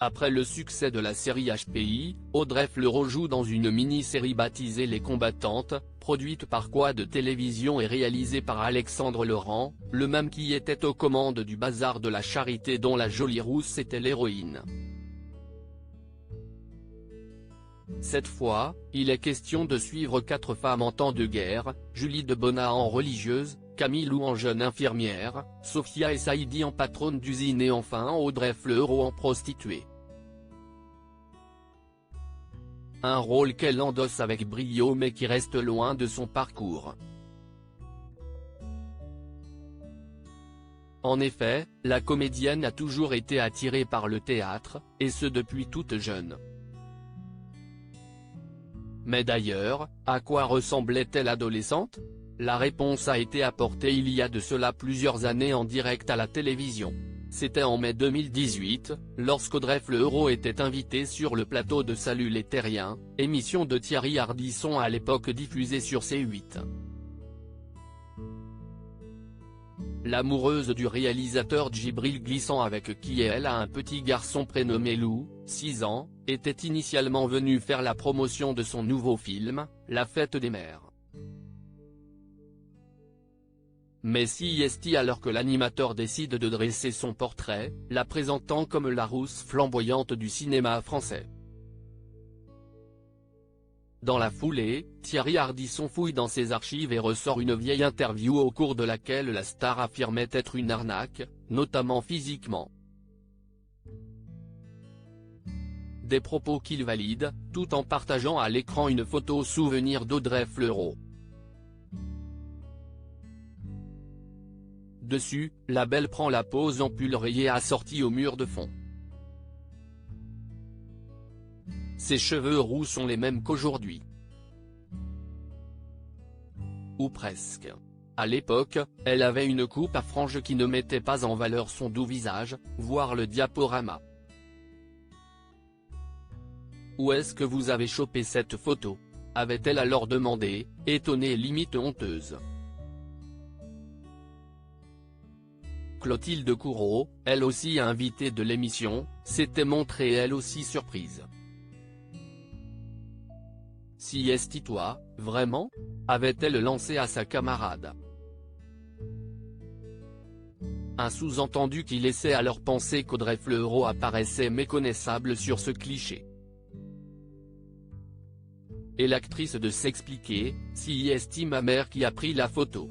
Après le succès de la série HPI, Audrey Fleurot joue dans une mini-série baptisée Les Combattantes, produite par Quad Télévision et réalisée par Alexandre Laurent, le même qui était aux commandes du Bazar de la Charité dont la Jolie Rousse était l'héroïne. Cette fois, il est question de suivre 4 femmes en temps de guerre, Julie de Bonnat en religieuse, Camille Lou en jeune infirmière, Sophia et Saïdi en patronne d'usine et enfin Audrey Fleurot en prostituée. Un rôle qu'elle endosse avec brio mais qui reste loin de son parcours. En effet, la comédienne a toujours été attirée par le théâtre, et ce depuis toute jeune. Mais d'ailleurs, à quoi ressemblait-elle adolescente? La réponse a été apportée il y a de cela plusieurs années en direct à la télévision. C'était en mai 2018, lorsqu'Audrey Fleurot était invitée sur le plateau de Salut les Terriens, émission de Thierry Ardisson à l'époque diffusée sur C8. L'amoureuse du réalisateur Djibril Glissant avec qui elle a un petit garçon prénommé Lou, 6 ans, était initialement venue faire la promotion de son nouveau film, La Fête des Mères. Mais si est alors que l'animateur décide de dresser son portrait, la présentant comme la rousse flamboyante du cinéma français. Dans la foulée, Thierry Ardisson fouille dans ses archives et ressort une vieille interview au cours de laquelle la star affirmait être une arnaque, notamment physiquement. Des propos qu'il valide, tout en partageant à l'écran une photo souvenir d'Audrey Fleurot. Dessus, la belle prend la pose en pull rayé assorti au mur de fond. Ses cheveux roux sont les mêmes qu'aujourd'hui. Ou presque. À l'époque, elle avait une coupe à franges qui ne mettait pas en valeur son doux visage, voire le diaporama. Où est-ce que vous avez chopé cette photo? Avait-elle alors demandé, étonnée et limite honteuse. Clotilde Courreau, elle aussi invitée de l'émission, s'était montrée elle aussi surprise. Si est-il toi, vraiment? Avait-elle lancé à sa camarade. Un sous-entendu qui laissait alors penser qu'Audrey Fleurot apparaissait méconnaissable sur ce cliché. Et l'actrice de s'expliquer, si est ma mère qui a pris la photo.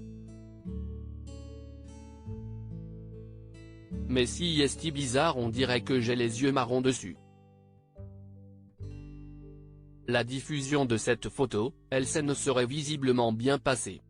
Mais si est bizarre on dirait que j'ai les yeux marrons dessus. La diffusion de cette photo, elle ne serait visiblement bien passée.